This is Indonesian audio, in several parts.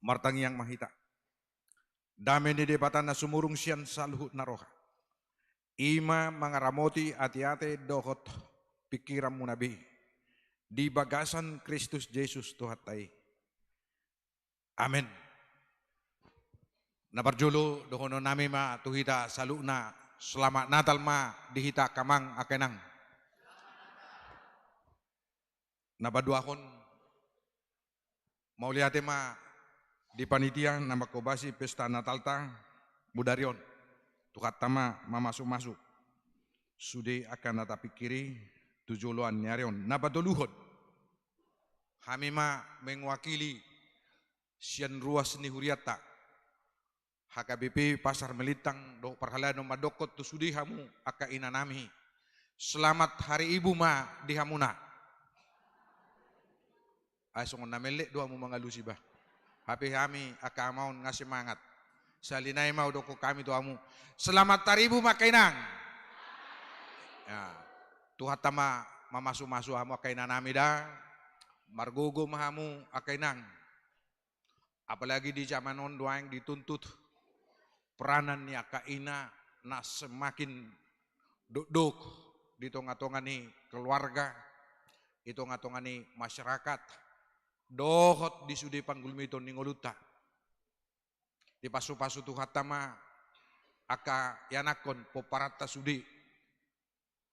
martangiang mahita. Dame ni debatan na sumurung siyan saluhut na roha. Ima mangaramoti ati-ate dohot pikiran mo nabi. Di bagasan Kristus Jesus tuhatay. Amen. Nabarjulo dohono nami ma tuhita saluna selamat Natal ma dihita kamang akenang. Nabaduakon mauliate ma di panitia nama kobasi pesta Natal ta budarion tukat tama mamasuk-masuk sude akan nata pikiri tujuluan nyarion nabadoluhon kami ma mengwakili sian ruas ni huriata HKBP Pasar Melitang do parhalaan madokot tu sudi hamu aka inanami selamat hari ibu ma di hamuna ay songon namele doa mo mga lusiba happy kami aka amaon nga semangat salinay mau doko kami doamu selamat hari ibu makainang ya tuhat tama mamasu-masu hamu akainanami da margogo mahamu akainang apalagi di zaman on doang dituntut peranan ni akaina na semakin duk-duk di tonga-tonga ni keluarga itu ngatonga ni masyarakat dohot di sudi panggulmito ningoluta di pasu-pasu tuhatama aka yanakon poparata sudi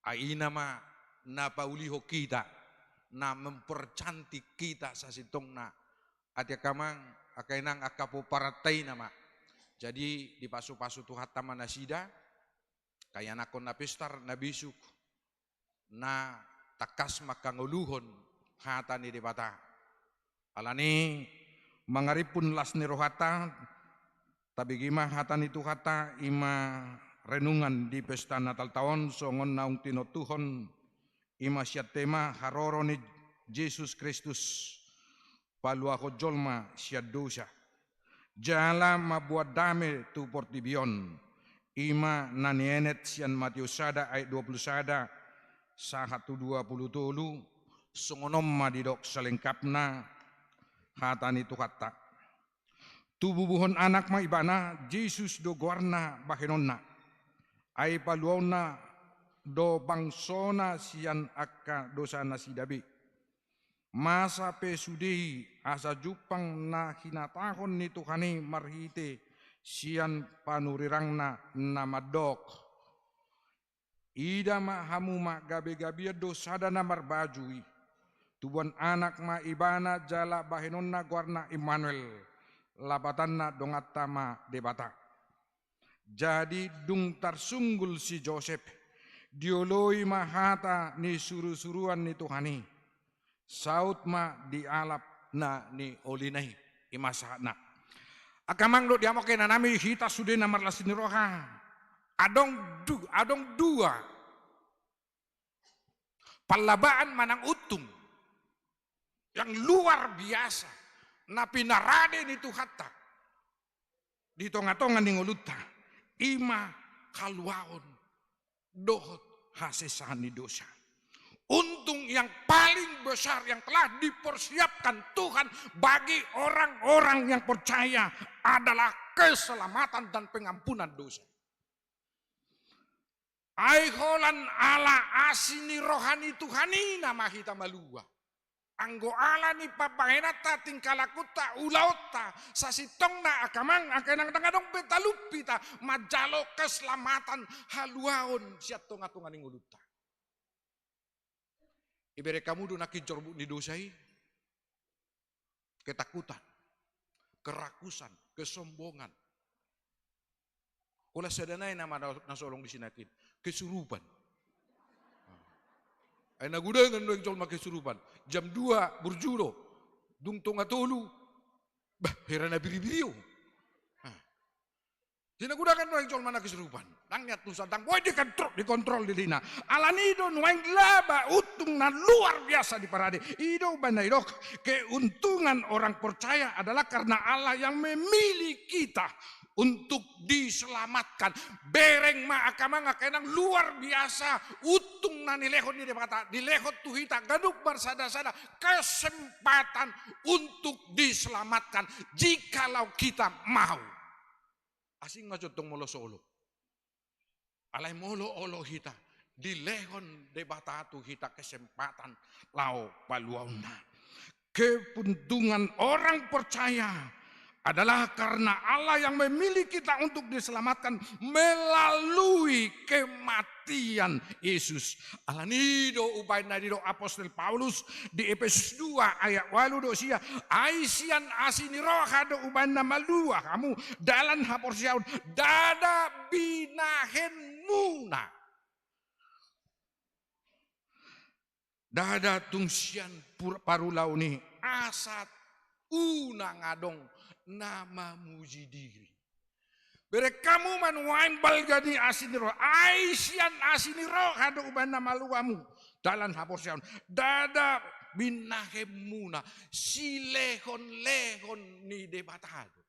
aina ma na pauliho kita na mempercantik kita sa sitong na ati kamang akainang aka poparatay nama jadi di pasu-pasu tuhatama nasida kaya nakon na pistar na bisuk na takas makanguluhon hata ni debata alani mangaripun las ni rohata tabi gima hata ni tuhata ima renungan di pesta Natal tahun songon naung tinotuhon ima siat tema haroro ni Yesus Kristus paluaho jolma siat dosa jala mabuat dame tu portibion ima nanienet sian Matius sada ayat 20 sada sahatu 20 tolu songonom madidok selengkapna hatani tuhata tububuhon anak ma ibana Jesus do guarna bahenonna ay paluona do bangsona sian akka dosana sidabi masa pesudei asa jupang na hinatahon ni Tuhani marhite sian panurirangna namadok ida ma hamu ma gabe-gabe dosada na marbajui tubuan anak ma ibana jala bahenonna guarna Immanuel labatanna dongata ma debata jadi dung tarsunggul si Joseph dioloi mahata ni suru-suruan ni Tuhani saut ma dialap na ni olinai imasana akamang do diamok na nami hita sude na marlasin roha adong dua palabaan manang utung yang luar biasa na pinarade ni Tuhata di tonga-tonga ni ngoluta ima kaluaon dohot hasesahan ni dosa untung yang paling besar yang telah dipersiapkan Tuhan bagi orang-orang yang percaya adalah keselamatan dan pengampunan dosa. Aiholan ala asini rohani Tuhani nama kita malua. Anggo ala ni papahenata tingkalakuta ulauta sasitongna akamang akanang tangadong betalupita majalo keselamatan haluaon siat tonga-tonga ninguluta. Ibere kamu do nakincor ni dosai ketakutan, kerakusan, kesombongan. Kula sadanay nama nasolong disinakin kesurupan. Ay naguday ng col makisurupan. Jam 2 burjulo dung tonga tolu bah hera na biri-biriyo. Dinagudakan no col manakisurupan. Nangyat tu sadang boy dikontrol di lina. Alanido nuang laba utung na luar biasa di parade. Ido banaidok keuntungan orang percaya adalah karena Allah yang memilih kita untuk diselamatkan. Bereng ma akamanga kenang luar biasa. Utung na nilehon ni debata. Dilehon tuhita ganuk bersada-sada. Kesempatan untuk diselamatkan. Jikalau kita mau. Asing macotong molo solo. Alay molo olo hita. Dilehon debata tuhita kesempatan. Lau paluauna. Kepuntungan orang percaya adalah karena Allah yang memilih kita untuk diselamatkan melalui kematian Yesus. Alanido ubay na dido Apostol Paulus di Efesus 2 ayat 8 sia aisian asiniro hado ubay na malua kamu dalan haporsiaun dada binahen muna. Dada tungsian parulau ni asat una ngadong nama muji diri. Bere kamu manuain balgani asiniro aisian asiniro hado uban nama luamu dalam haporsiaun dada binahemuna silehon ni debatado.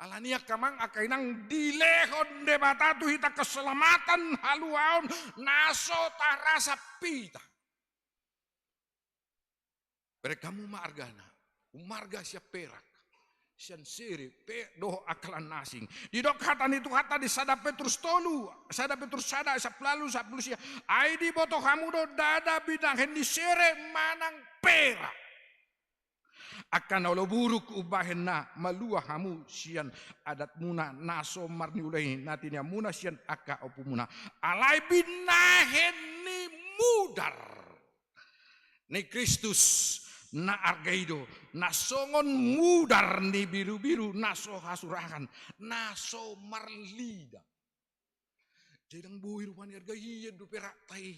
Alania kamang akainang dilehon debatatu hita keselamatan haluaon naso tarasa pita. Berekamu margana, umarga siap perak, sian siri pe doh akalan nasing. Di dok hatan itu hata di sada Petrus tolu, sada Petrus sada saplalu saplusia. Aidi boto kamu do dada bidang hendi sere manang perak. Akan olo buruk ubahen na malua hamu sian adat muna naso marni ulai natinya muna sian aka opu muna alai binahen ni mudar ni Kristus na argaido nasongon mudar ni biru-biru naso hasurahan naso marlida jedang buir wani argaido do perak tai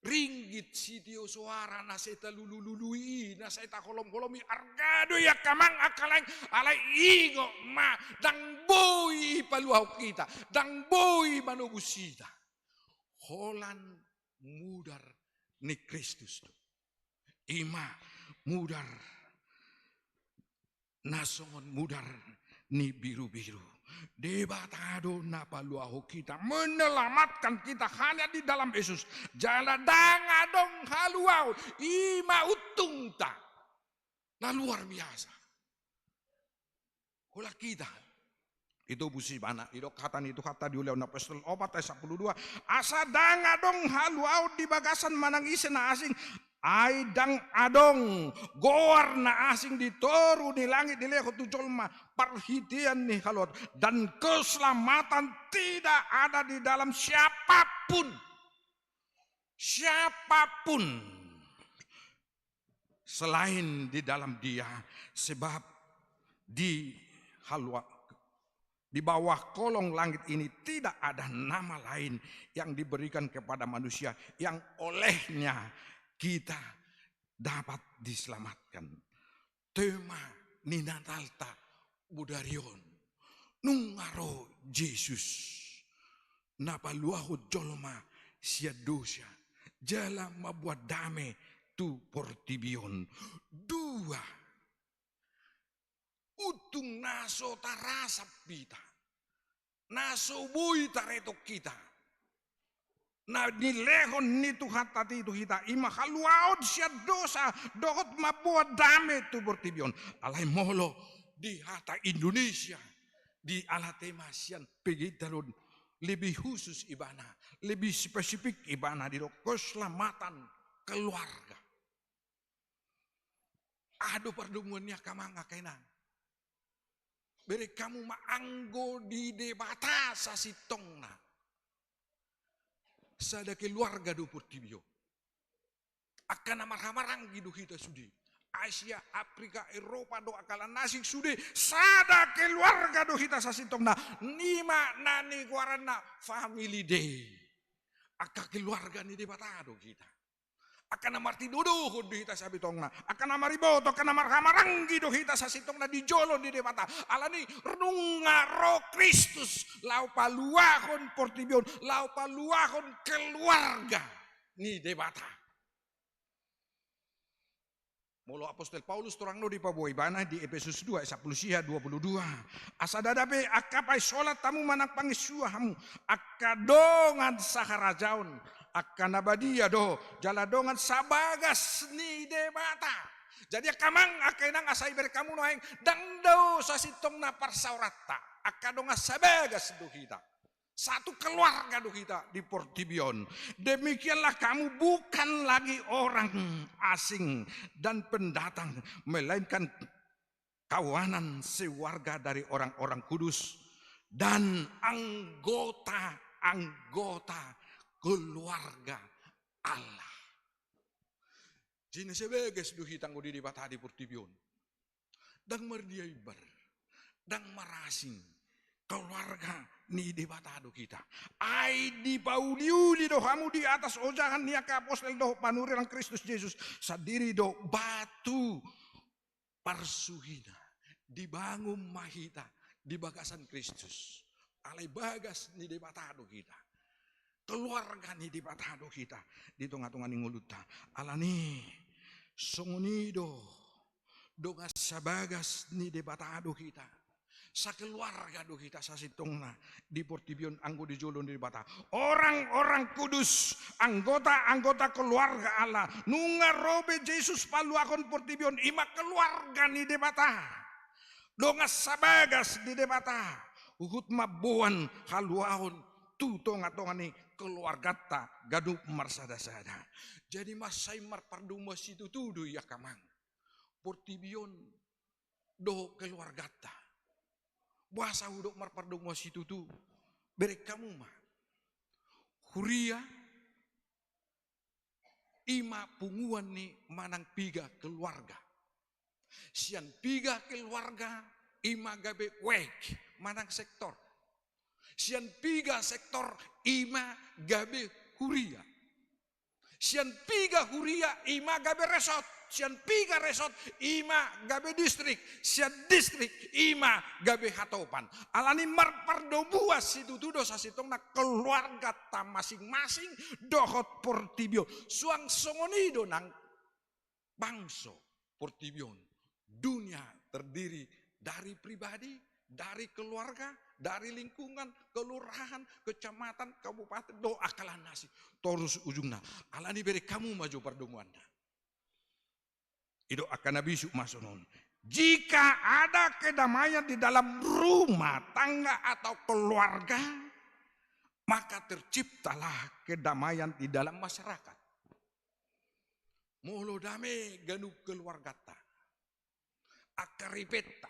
ringgit sitio suara naseta lulului naseta kolom-kolomi argado ya kamang akaleng alai ingo ma dang boy paluau kita dang boy manubusita holan mudar ni Kristus ima mudar nasongon mudar ni biru-biru debatado na paluaho kita menyelamatkan kita hanya di dalam Yesus jala dangadong haluau ima utung ta nah luar biasa kula kita itu busi mana itu kata diuliau na Apostol 4 ayat 12 asa dangadong haluau di bagasan manang isen asing aidang adong goar na asing ditoru di langit di leho tujolma perhitian nih halot dan keselamatan tidak ada di dalam siapapun selain di dalam Dia sebab di bawah kolong langit ini tidak ada nama lain yang diberikan kepada manusia yang olehnya kita dapat diselamatkan. Tema ninatalta budarion nungaro Yesus napaluaho jolma sia dosa jala mabuat dame tu portibion dua utung naso tarasa pita naso bui taretok kita na nilehon ni Tuhan tati itu kita ima haluaon sia dosa dohot mabuat dame tu portibion alai molo di hata Indonesia di ala tema sian pegitalon lebih khusus ibana lebih spesifik ibana di keselamatan keluarga ado pardumuannya kamanga kainan beri kamu maanggo di debata sasitongna sada keluarga do portibio akan marang gitu kita sudi Asia Afrika Eropa do akalan nasik sudi sada keluarga do kita sasitongna nima nani guarana family day aka keluarga ni debatado kita akan amarti dodo do kita sabitongna akan amariboto akan amaranggi do kita sasitongna di jolo di debata alani rungaro Kristus lau paluahon portibion lau paluahon keluarga ni debata Molo apostol Paulus torang no di pabuai bana di Efesus 2 10 22. Asa dadabe akapai solat tamu manak pangisua hamu akadongan saharajaun akanabadia do jaladongan sabagas ni debata. Jadi kamang akainang asai berkamu noeng dang do sasitong na parsaurata akadongan sabagas do kita. Satu keluarga do kita di Portibion. Demikianlah kamu bukan lagi orang asing dan pendatang, melainkan kawanan sewarga dari orang-orang kudus dan anggota-anggota keluarga Allah. Jini sebeges do hitang di bata di Portibion. Dang merdiaibar, dang marasing keluarga ni di batado kita. Ai di pauliuli do kamu di atas ojangan ni apostol do panurilang Kristus Yesus sadiri do batu parsuhina dibangun mahita di bagasan Kristus. Alai bagas ni di batado kita. Keluarga ni di batado kita di tengah-tengah ni nguluta. Alani songunido do sabagas ni di batado kita. Sa keluarga do kita sasitongna di Portibion anggo di jolon di bata. Orang-orang kudus, anggota-anggota keluarga Allah. Nunga robe Yesus paluakon Portibion ima keluarga ni de bata. Dongas sabagas di de bata. Uhut mabuan haluahon tutonga-tonga ni keluarga ta gadup marsada-sada. Jadi masai marparduma situ tudu ya kamang. Portibion do keluarga ta. Bahasa udok marpardong situ tu berek kamu mah huria ima punguan ni manang piga keluarga sian piga keluarga ima gabe wek manang sektor sian piga sektor ima gabe huria sian piga huria ima gabe resort sian piga resort ima gabe distrik sian distrik ima gabe hatopan alani marpardobua situ tu dosa sitong na keluarga ta masing-masing dohot Portibio suang songonido nang bangso Portibion dunia terdiri dari pribadi dari keluarga dari lingkungan kelurahan kecamatan kabupaten do akalan nasi terus ujungna alani beri kamu maju perdomuannya. Itu akan nabisu masonon. Jika ada kedamaian di dalam rumah tangga atau keluarga, maka terciptalah kedamaian di dalam masyarakat. Molo dame ganu keluarga ta, akaripeta,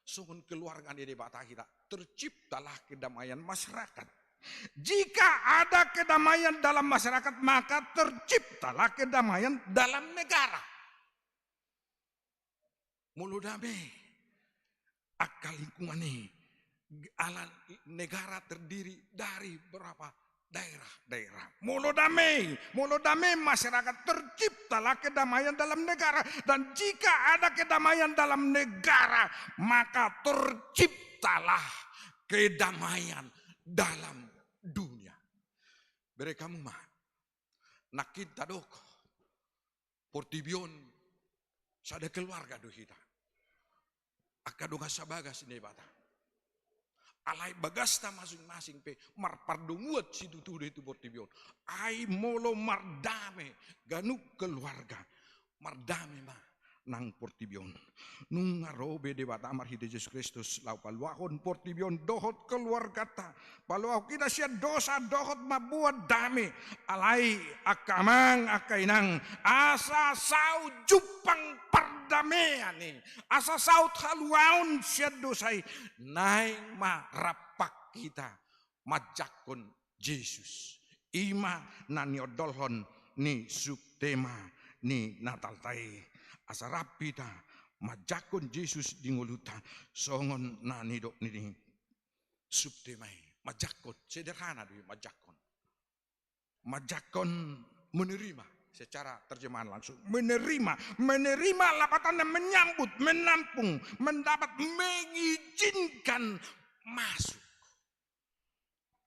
sungun keluarga di bata kita, terciptalah kedamaian masyarakat. Jika ada kedamaian dalam masyarakat, maka terciptalah kedamaian dalam negara. Mulu damai akal lingkungan ini alam negara terdiri dari berapa daerah-daerah. Mulu damai masyarakat terciptalah kedamaian dalam negara dan jika ada kedamaian dalam negara maka terciptalah kedamaian dalam dunia. Beri kamu mah nak kita dok Portibion sada keluarga do kita. Akadoga sabagas ini bata. Alai bagasta masing-masing pe marpardunguat si tutude itu Portibion. Ai molo mardame ganuk keluarga. Mardame mah nang Portibion. Nung arobe de bata amar hide Yesus Kristus lau paluahon Portibion dohot keluarga ta. Paluah kita sia dosa dohot mabuat dame. Alai akamang akainang asa sau jupang pardamaian ni. Asa saut haluaun sia dosai naing ma rapak kita majakon Yesus. Ima naniodolhon ni subtema ni Natal tai. Asa rapita majakon Yesus di nguluta songon nani dok nini subtemai majakon sederhana di majakon menerima secara terjemahan langsung menerima lapatan dan menyambut menampung mendapat mengizinkan masuk.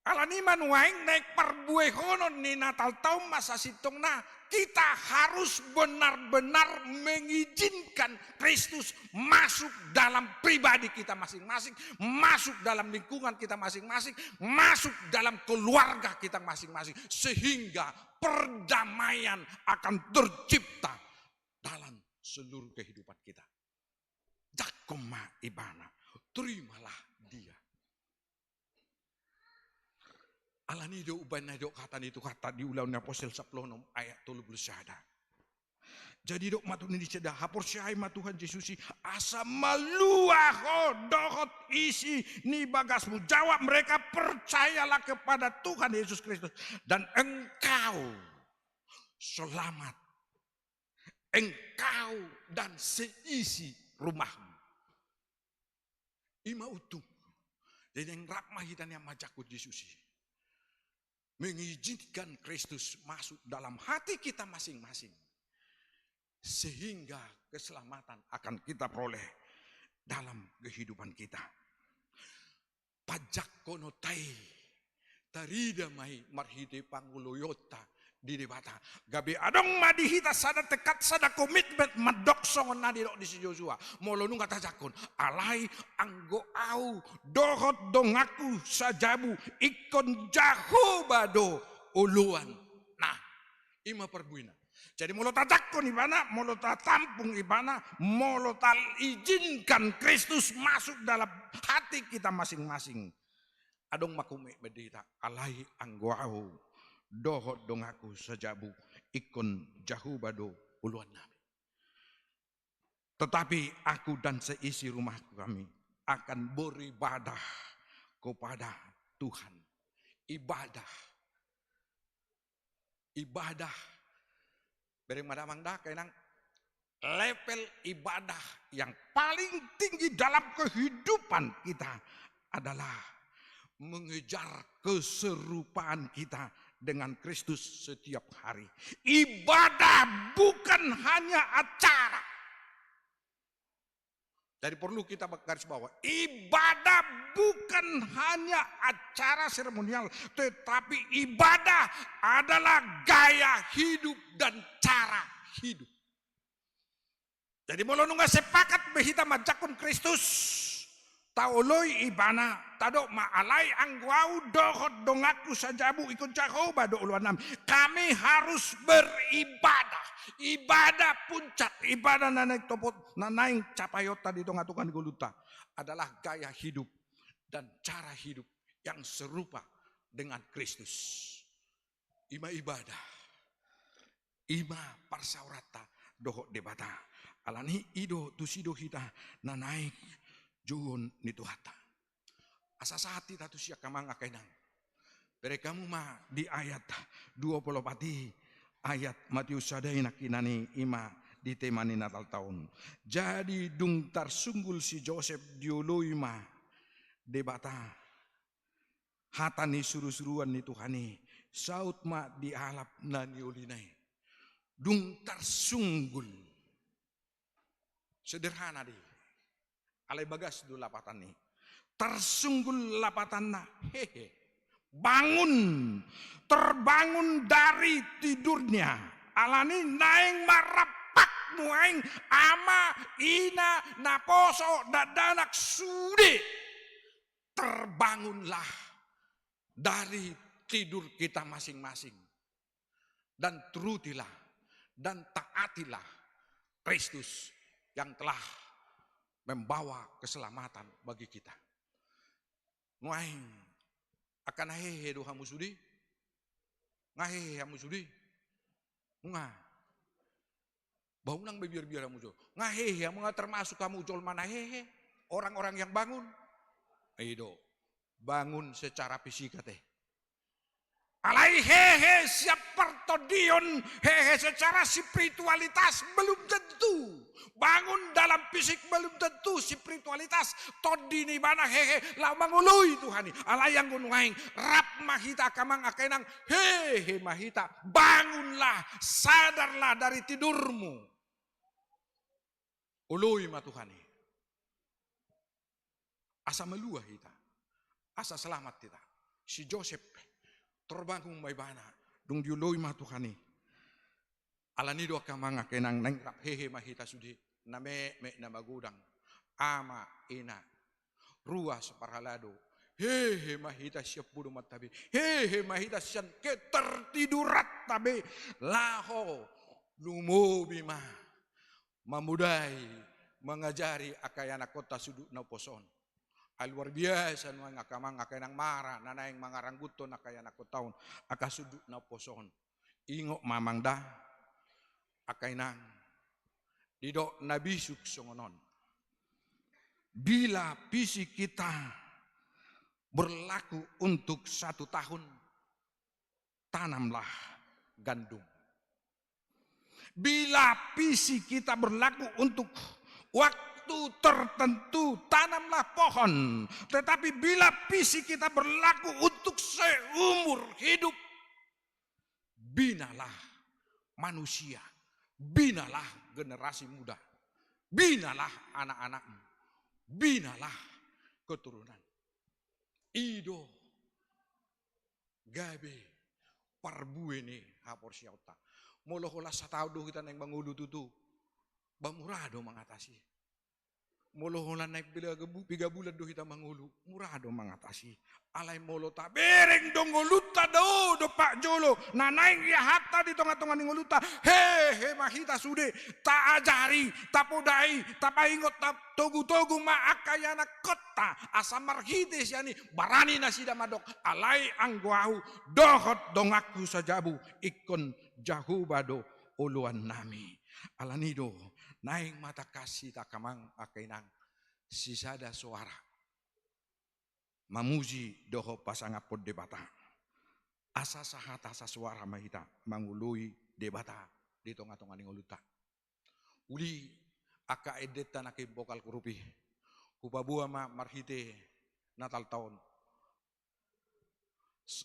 Alani manuaing naik perbueh honon ni Natal tahun masa sitong na kita harus benar-benar mengizinkan Kristus masuk dalam pribadi kita masing-masing, masuk dalam lingkungan kita masing-masing, masuk dalam keluarga kita masing-masing, sehingga perdamaian akan tercipta dalam seluruh kehidupan kita. Jakoma ibana, terimalah dia. Alani do ubana do kata itu kata di ulang Apostel 10 ayat 30 syahada. Jadi dok matun ini ceda hapor syai Tuhan Yesus asa maluaho dohot isi ni bagasmu. Jawab mereka, percayalah kepada Tuhan Yesus Kristus dan engkau selamat. Engkau dan seisi rumahmu. Ima utuh. Jadi yang rakmah hitan yang majakut Yesus. Mengizinkan Kristus masuk dalam hati kita masing-masing. Sehingga keselamatan akan kita peroleh dalam kehidupan kita. Pajak konotai tarida mai marhide panguloyota di debata. Gabi adong madihita sada tekat sada komitmen madoksong nadi dok di si Joshua. Molo nung kata jakon alai anggo au dohot dongaku sajabu ikon jahu bado uluan. Nah, ima perbuina. Jadi molo tajakon ibana, molo tampung ibana, molo tal izinkan Kristus masuk dalam hati kita masing-masing. Adong makume bedita alai anggo au dohot dongaku sajabu ikon jahu bado uluan nabi. Tetapi aku dan seisi rumah kami akan beribadah kepada Tuhan. Ibadah bereng madamang dah kenang level ibadah yang paling tinggi dalam kehidupan kita adalah mengejar keserupaan kita dengan Kristus setiap hari. Ibadah bukan hanya acara. Jadi perlu kita garis bawah. Ibadah bukan hanya acara seremonial, tetapi ibadah adalah gaya hidup dan cara hidup. Jadi molo nungga sepakat behita majakun Kristus. Taoloi ibana tado maalai angguau dohot dongaku sajabu ikut Jehovah do uluanam. Kami harus beribadah. Ibadah puncak, ibadah nanaik topot, nanaik capayot tadi tongatukan goluta adalah gaya hidup dan cara hidup yang serupa dengan Kristus. Ima ibadah, ima parsaurata dohot debata. Alani ido tusido hita nanaik juhun nituhata. Asa sahati tatu siya kamang akainang. Berekamu ma di ayat 20 pati ayat Matius sadai nakinani ima di temani Natal tahun. Jadi dung tarsunggul si Joseph diului ma debata hatani suruh-suruan ni Tuhani saut ma di alap nani ulinai. Dung tarsunggul sederhana di alai bagas du lapatan ni tersunggul lapatan na hehe bangun terbangun dari tidurnya alani naing marapak muaing ama ina naposo dadanak sude terbangunlah dari tidur kita masing-masing dan turutilah dan taatilah Kristus yang telah membawa keselamatan bagi kita. Nuaing akan hehe do hamusudi, ngahehe hamusudi, ngah. Bau nang biar-biar hamujo, ngahehe hamu termasuk kamu jol mana hehe orang-orang yang bangun, aido bangun secara fisik teh. Alai hehe siap pertodion hehe secara spiritualitas belum tentu. Bangun dalam fisik belum tentu spiritualitas todi ni mana hehe la mangului Tuhani ala yang gunuaing rap mahita kamang akainang hehe mahita bangunlah sadarlah dari tidurmu ului ma Tuhani asa meluah kita asa selamat kita si Joseph terbangun may bana dung diului ma Tuhani Alani do kamanga kenang nang rap hehe mahita sudi name me na magudang ama ina rua separhalado hehe mahita siap budu matabi hehe mahita sian ketertidurat tabe laho lumo bima mamudai mengajari akayana kota sudut na poson luar biasa mga kamanga kenang mara nanaing mangarangguto nakayana kotaon akasudut na poson ingok mamang dah akainang didok nabisuk songonon bila visi kita berlaku untuk 1 tahun tanamlah gandum bila visi kita berlaku untuk waktu tertentu tanamlah pohon tetapi bila visi kita berlaku untuk seumur hidup binalah manusia binalah generasi muda, binalah anak-anakmu, binalah keturunan. Ido, gabe, parbuene hapor siauta. Molohola sataudo kita neng bangulu tutu, bamurado mengatasi. Molohola naik bila 3 bulan do kita mangulu, murado mengatasi. Alay molo ta bereng dong ngoluta do Pak Jolo nanaing ya hatta di tengah-tengah ngoluta hehe mahita sude ta ajari ta podai ta paingot ta togu-togu ma akayana kota asa marhite siani barani nasida madok alai angguau dohot dongaku sajabu ikon jahubado uluan nami alanido naing mata kasih takamang akainang sisada suara mamuji doho pasangapod debata asa sahata sa suara mahita mangului debata di tonga-tonga ningoluta uli aka edeta nake bokal kurupi kupabua ma marhite natal tahun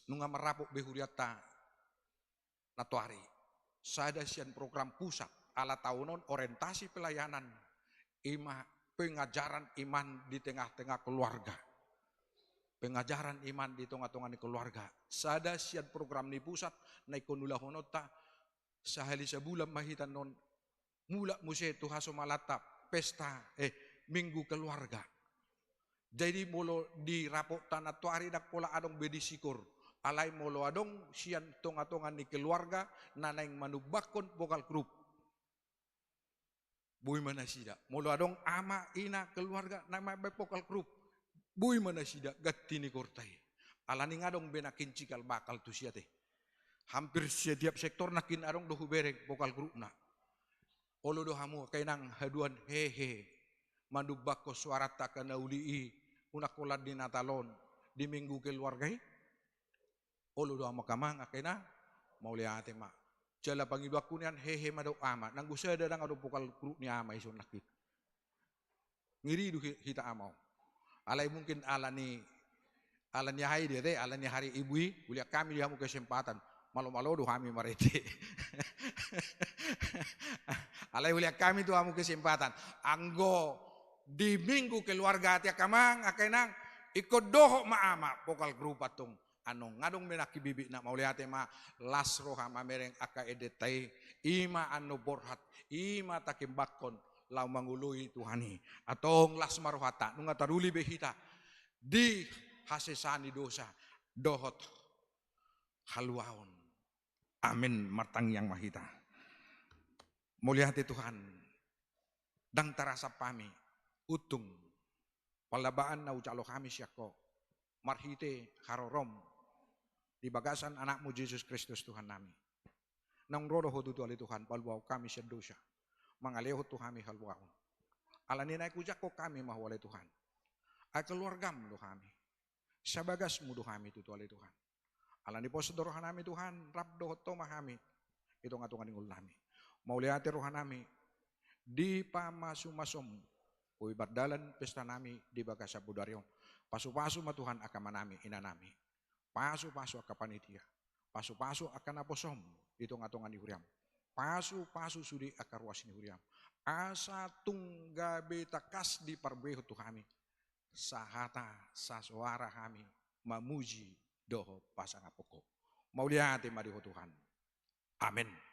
nunga marapok behuriata natuari sada sian program pusat ala tahunon orientasi pelayanan pengajaran iman di tengah-tengah keluarga pengajaran iman di tengah-tengah keluarga sada sian program ni pusat naik konula honota sahali sebulan mahitan non mula muse tu haso malata pesta minggu keluarga jadi molo di rapok tanah tuari dak pola adong bedi sikur alai molo adong sian tonga-tonga ni keluarga nanaing manubakon pokal grup bui mana sida molo adong ama ina keluarga nama pokal grup bui mana sida gatini kortai alani ngadong benakin cikal bakal tu siate hampir setiap sektor nakin adong dohu bereng pokal grup na olo dohamu kainang haduan hehe manubako suara takana ulii unakola di natalon di minggu keluargai olo dohamu kamang kainang mau lihat mak jala pangibaku nian hehe mado ama nanggu sada dang ado pokal grup ni ama ison nakit ngiri du kita amau alai mungkin alani hai dia alani hari ibui kuliah kami dia mau kesempatan malu-malu doh kami marete alai kuliah kami tuh kamu kesempatan anggo di minggu keluarga tia kamang akenang ikut doho maama pokal grup patung anong ngadong menaki bibi nak mau lihat ma lasro hama mereng aka edetai ima anu borhat ima takim bakon lau mangului Tuhani atau las maruhata nunga taruli behita di hasesani dosa dohot haluaon amin martang yang mahita muliati Tuhan dang terasa pami utung palabaan na ucalo kami syako marhite harorom di bagasan anakmu Yesus Kristus Tuhan nami nang rodo hotu tuali Tuhan palwau kami sedosa mangaleho Tuhami halwaon alani naik ujak kok kami mahwale Tuhan ay keluargam do kami sabagasmu do kami tu tuali Tuhan alani poso rohan nami Tuhan rabdo hoto mahami itu ngatungan ingul nami mau lihat rohan nami di pamasumasom ui bardalan pesta nami di bagasa budaryong pasu-pasu ma Tuhan akan manami ina nami pasu-pasu akan panitia pasu-pasu akan aposom itu ngatungan ihuriam pasu-pasu sudi akan ruas ini huriam asa tungga beta kas di parbeho tu kami sahata sasuara kami mamuji doho pasang apoko mau lihat madiho Tuhan amin.